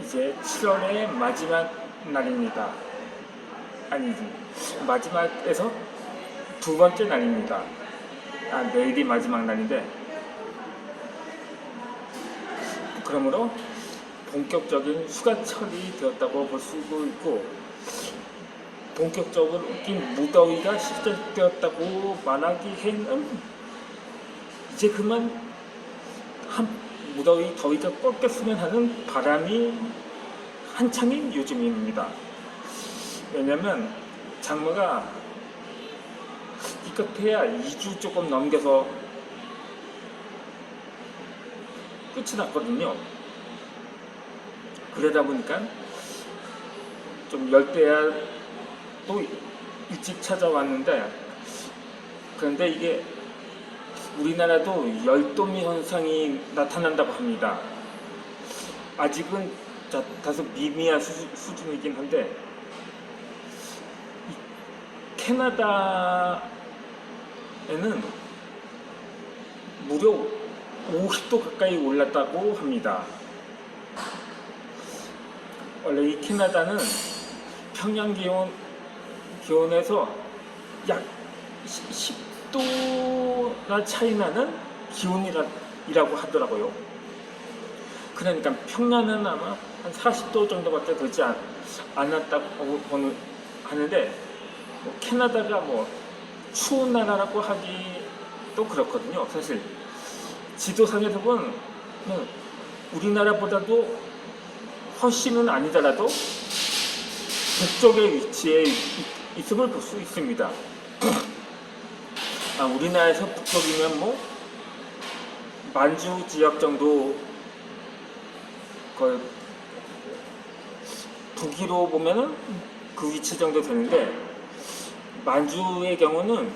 이제 7월의 마지막 날입니다. 아니지, 마지막에서 두 번째 날입니다. 내일이 마지막 날인데, 그러므로 본격적인 휴가철이 되었다고 볼 수 있고, 본격적으로 무더위가 시작되었다고 말하기에는 이제 그만 무더위 더위가 꺾였으면 하는 바람이 한창인 요즘입니다. 왜냐면 장마가 기껏해야 2주 조금 넘겨서 끝이 났거든요. 그러다 보니까 좀 열대야 또 일찍 찾아왔는데, 그런데 이게 우리나라도 열도미 현상이 나타난다고 합니다. 아직은 다소 미미한 수준이긴 한데, 캐나다에는 무려 50도 가까이 올랐다고 합니다. 원래 이 캐나다는 평양 기온에서 약 10도나 차이 나는 기온이라고 하더라고요. 그러니까 평양은 아마 한 40도 정도밖에 되지 않았다고 하는데, 캐나다가 추운 나라라고 하기도 그렇거든요. 사실 지도상에서 보면 우리나라보다도 훨씬은 아니더라도 북쪽에 위치해 있음을 볼 수 있습니다. 우리나라에서 북쪽이면 만주 지역 정도, 북위로 보면은 그 위치 정도 되는데, 만주의 경우는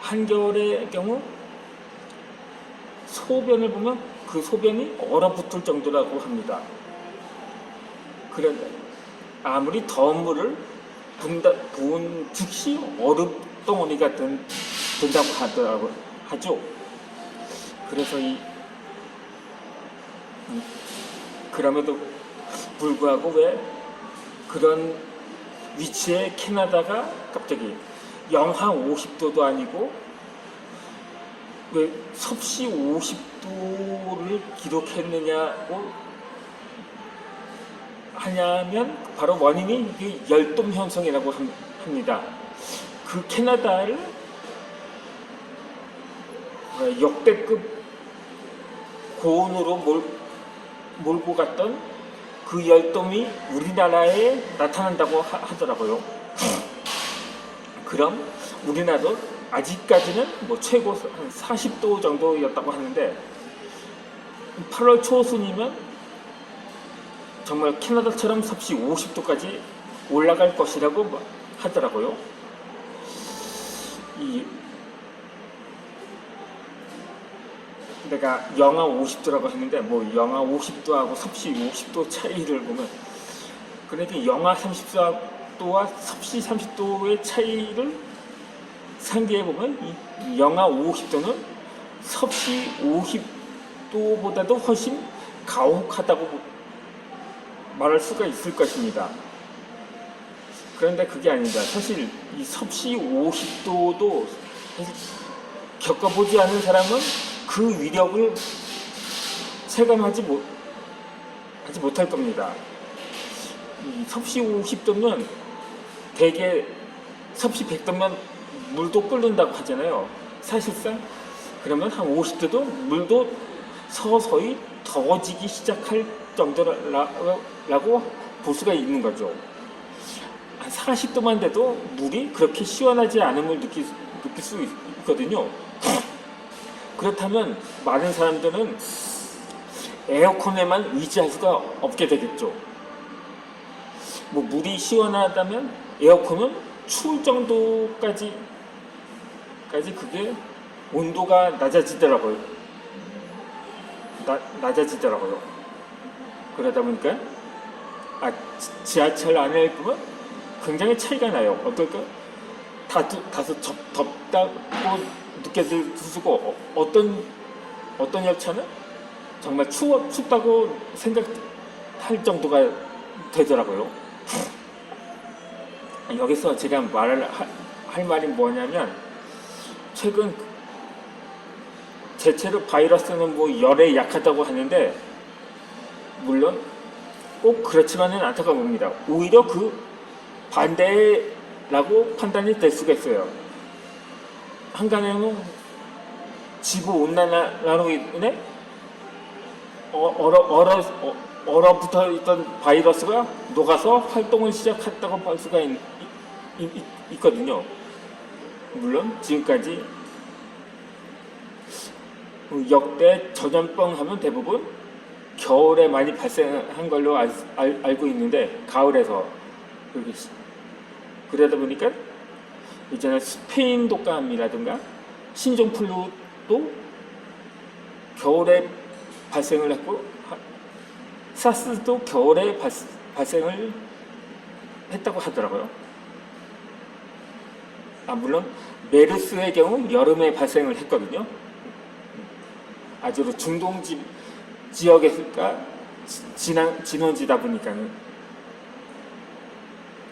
한겨울의 경우 소변을 보면 그 소변이 얼어붙을 정도라고 합니다. 그런데 아무리 더운 물을 부은 즉시 얼음덩어리가 된다고 하죠. 그래서 그럼에도 불구하고 왜 그런 위치에 캐나다가 갑자기 영하 50도도 아니고 왜 섭씨 50도를 기록했느냐고 하냐면, 바로 원인이 열돔 현상이라고 합니다. 그 캐나다를 역대급 고온으로 몰고 갔던 그 열돔이 우리나라에 나타난다고 하더라고요. 그럼 우리나라도 아직까지는 최고 한 40도 정도였다고 하는데, 8월 초순이면 정말 캐나다처럼 섭씨 50도까지 올라갈 것이라고 하더라고요. 내가 영하 50도라고 했는데, 영하 50도하고 섭씨 50도 차이를 보면, 그러니까 영하 30도와 섭씨 30도의 차이를 상기해 보면, 이 영하 50도는 섭씨 50도보다도 훨씬 가혹하다고 말할 수가 있을 것입니다. 그런데 그게 아닙니다. 사실 이 섭씨 50도도 겪어보지 않은 사람은 그 위력을 체감하지 못할 겁니다. 이 섭씨 50도면 대개 섭씨 100도면 물도 끓는다고 하잖아요. 사실상 그러면 한 50도도 물도 서서히 더워지기 시작할 정도라고 볼 수가 있는 거죠. 한 40도만 돼도 물이 그렇게 시원하지 않음을 느낄 수 있거든요. 그렇다면 많은 사람들은 에어컨에만 의지할 수가 없게 되겠죠. 물이 시원하다면 에어컨은 추울 정도까지 그게 온도가 낮아지더라고요. 그러다 보니까 지하철 안에 보면 굉장히 차이가 나요. 어떨까? 다소 덥다고 느껴질 수고, 어떤 열차는 정말 춥다고 할 정도가 되더라고요. 여기서 제가 할 말이 뭐냐면, 최근 대체로 바이러스는 뭐 열에 약하다고 하는데, 물론 꼭 그렇지만은 않다고 봅니다. 오히려 그 반대라고 판단이 될 수가 있어요. 한간에는 지구 온난화로 인해 얼어붙어 있던 바이러스가 녹아서 활동을 시작했다고 볼 수가 있거든요. 물론 지금까지 역대 전염병 하면 대부분 겨울에 많이 발생한 걸로 알고 있는데, 가을에서 그러다 보니까 이제는 스페인 독감이라든가 신종플루도 겨울에 발생을 했고, 사스도 겨울에 발생을 했다고 하더라고요. 물론 메르스의 경우 여름에 발생을 했거든요. 아주 중동 지역에가 진원지다 보니까는.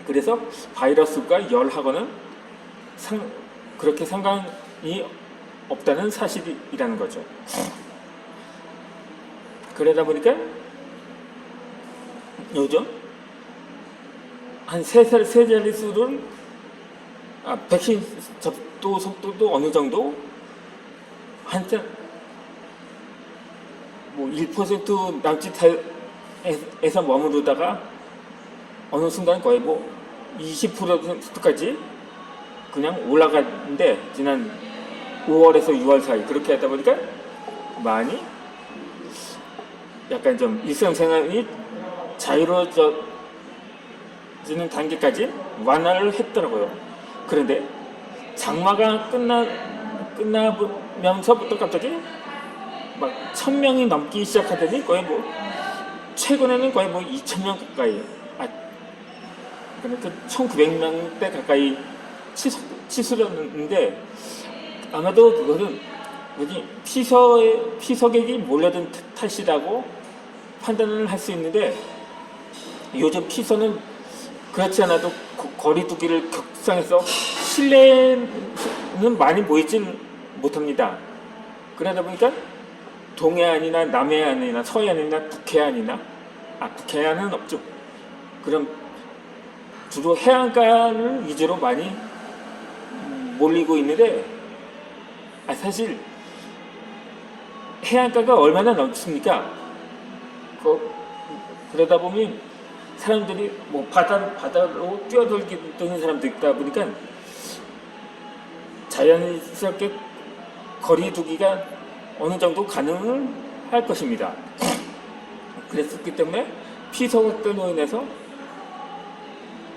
그래서 바이러스가 열하고는 그렇게 상관이 없다는 사실이라는 거죠. 그러다 보니까 요즘 한 세 자릿수를 백신 접도 속도도 어느 정도 한참 뭐 1% 남짓에서 머무르다가 어느 순간 거의 뭐 20%까지 그냥 올라갔는데, 지난 5월에서 6월 사이 그렇게 하다 보니까 많이 약간 좀 일상생활이 자유로워지는 단계까지 완화를 했더라고요. 그런데 장마가 끝나면서부터 갑자기 막 1000명이 넘기 시작하더니 거의 뭐 최근에는 거의 뭐 2000명 가까이, 그러니까 1900명대 가까이 치솟았는데, 아마도 그것은 피서객이 몰려든 탓이라고 판단을 할 수 있는데, 요즘 피서는 그렇지 않아도 거리 두기를 격상해서 실내는 많이 모이질 못합니다. 그러다 보니까 동해안이나 남해안이나 서해안이나 북해안이나 북해안은 없죠. 그럼 주로 해안가를 위주로 많이 몰리고 있는데, 사실 해안가가 얼마나 넓습니까? 그러다 보면 사람들이 뭐 바다로 뛰어들는 사람도 있다 보니까 자연스럽게 거리 두기가 어느 정도 가능을 할 것입니다. 그랬기 때문에 피서객들로 인해서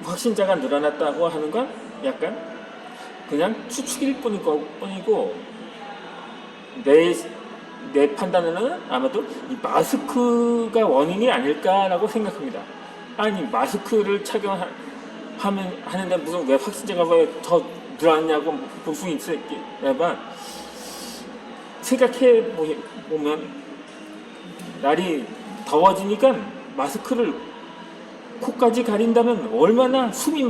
확진자가 늘어났다고 하는 건 약간 그냥 추측일 뿐이고, 내 판단으로는 아마도 이 마스크가 원인이 아닐까라고 생각합니다. 아니, 마스크를 착용하는데 무슨 왜 확진자가 왜 더 늘어났냐고 볼 수 있겠지만, 생각해 보면 날이 더워지니까 마스크를 코까지 가린다면 얼마나 숨이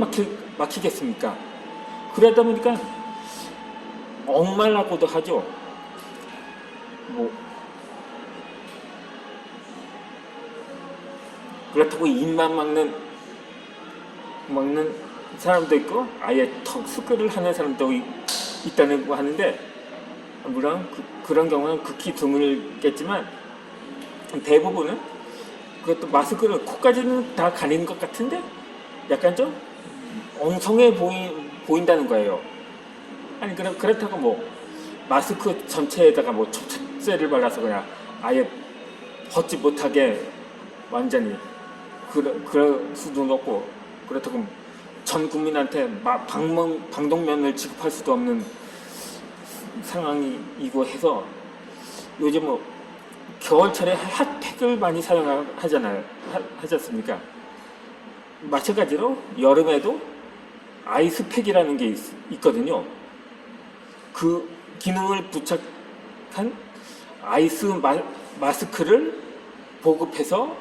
막히겠습니까? 그러다 보니까 억말라고도 하죠. 뭐 그렇다고 입만 막는 사람도 있고, 아예 턱 수술을 하는 사람도 있다고 하는데, 물론 그런 경우는 극히 드물겠지만, 대부분은 그것도 마스크를 코까지는 다 가리는 것 같은데 약간 좀 엉성해 보인다는 거예요. 아니, 그렇다고 뭐 마스크 전체에다가 뭐 접착제를 발라서 그냥 아예 벗지 못하게 완전히 그럴 수도 없고, 그렇다고 전 국민한테 방독면을 지급할 수도 없는 상황이고 해서, 요즘 뭐 겨울철에 핫팩을 많이 하지 않습니까? 마찬가지로 여름에도 아이스팩이라는 게 있거든요. 그 기능을 부착한 아이스 마스크를 보급해서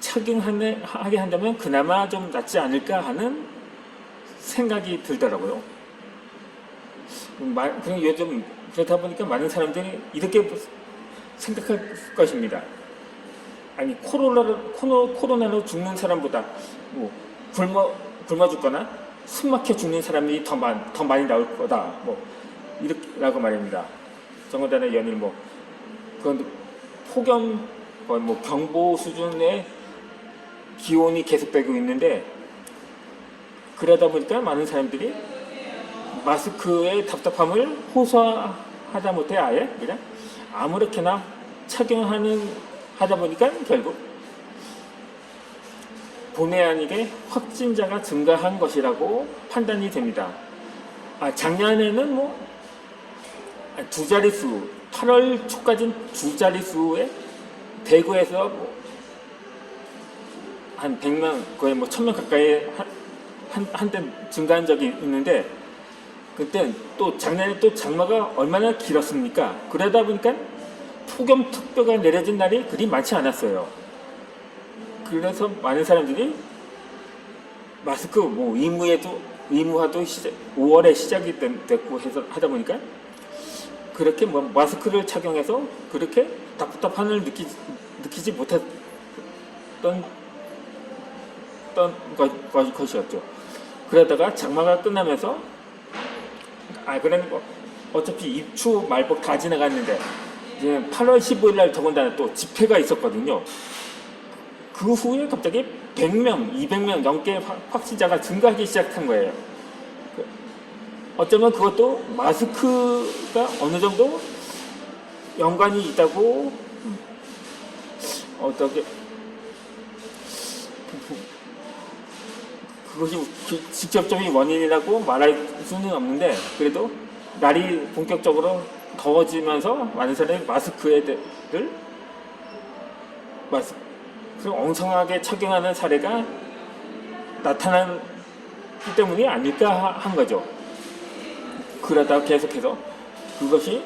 착용하게 한다면 그나마 좀 낫지 않을까 하는 생각이 들더라고요. 그럼 요즘 그렇다 보니까 많은 사람들이 이렇게 생각할 것입니다. 아니 코로나로 죽는 사람보다 뭐 굶어 죽거나 숨 막혀 죽는 사람이 더 많이 나올 거다. 뭐 이렇게라고 말입니다. 정거단의 연일 뭐 그건 폭염 거의 뭐 경보 수준의 기온이 계속되고 있는데 그러다 보니까 많은 사람들이 마스크의 답답함을 호소하다 못해 아예 그냥 아무렇게나 하다 보니까 결국 본의 아니게 확진자가 증가한 것이라고 판단이 됩니다. 작년에는 뭐 두 자릿수, 8월 초까지는 두 자릿수에 대구에서 한 100명, 거의 뭐 1000명 가까이 한때 증가한 적이 있는데 그때 또 작년에 또 장마가 얼마나 길었습니까? 그러다 보니까 폭염 특보가 내려진 날이 그리 많지 않았어요. 그래서 많은 사람들이 마스크 뭐 의무화도 5월에 시작이 됐고 해서 하다 보니까 그렇게 뭐 마스크를 착용해서 그렇게 답답함을 느끼지 못했던 것이었죠. 그러다가 장마가 끝나면서 그러니까 어차피 입추 말복 다 지나갔는데 이제 8월 15일 날 더군다나 또 집회가 있었거든요. 그 후에 갑자기 100명, 200명 넘게 확진자가 증가하기 시작한 거예요. 어쩌면 그것도 마스크가 어느 정도 연관이 있다고 어떻게 그것이 직접적인 원인이라고 말할 수는 없는데 그래도 날이 본격적으로 더워지면서 많은 사람이 마스크를 엉성하게 착용하는 사례가 나타나기 때문이 아닐까 한 거죠. 그러다 계속해서 그것이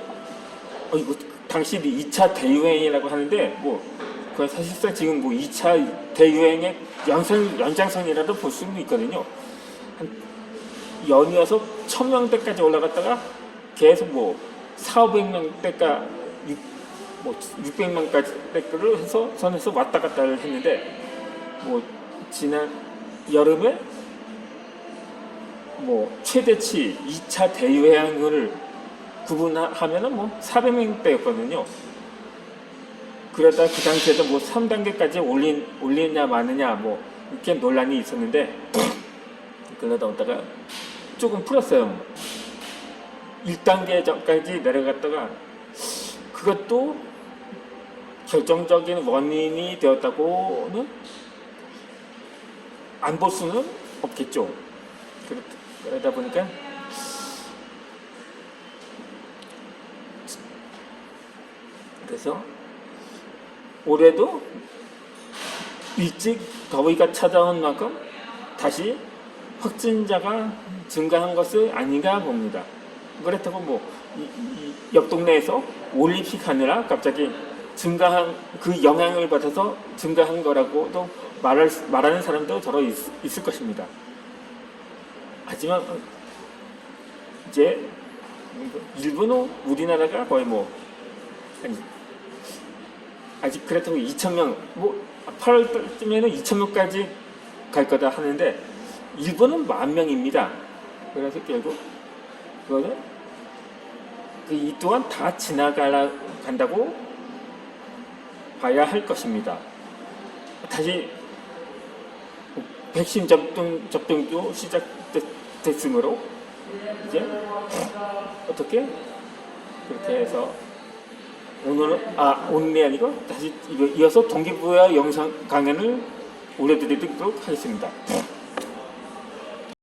이거 당시 2차 대유행이라고 하는데 뭐 그건 사실상 지금 뭐 2차 대유행의 연장선이라도 볼 수는 있거든요. 한 연이어서 1000명대까지 올라갔다가 계속 뭐 400~500명대까 600명까지를 해서 선에서 왔다 갔다를 했는데 뭐 지난 여름에 뭐 최대치 2차 대유행을 구분하면은 뭐 400명대였거든요. 그러다 그 당시에도 뭐 3단계까지 올리냐 마느냐 뭐 이렇게 논란이 있었는데 그러다 오다가 조금 풀었어요. 1단계까지 내려갔다가 그것도 결정적인 원인이 되었다고는 안 볼 수는 없겠죠. 그러다 보니까 그래서 올해도 일찍 더위가 찾아온 만큼 다시 확진자가 증가한 것은 아닌가 봅니다. 그렇다고 뭐 옆 동네에서 올림픽 하느라 갑자기 증가한 그 영향을 받아서 증가한 거라고도 말하는 사람도 더러 있을 것입니다. 하지만 이제 일본은 우리나라가 거의 뭐 아직 그렇다고 2,000명 뭐 8월쯤에는 2,000명까지 갈 거다 하는데 일본은 10,000명입니다. 그래서 결국 그거는 이 또한 다 지나간다고 봐야 할 것입니다. 다시 백신 접종도 시작됐으므로 이제 어떻게 그렇게 해서 오늘이 아니고 다시 이어서 동기부여 영상 강연을 올려드리도록 하겠습니다.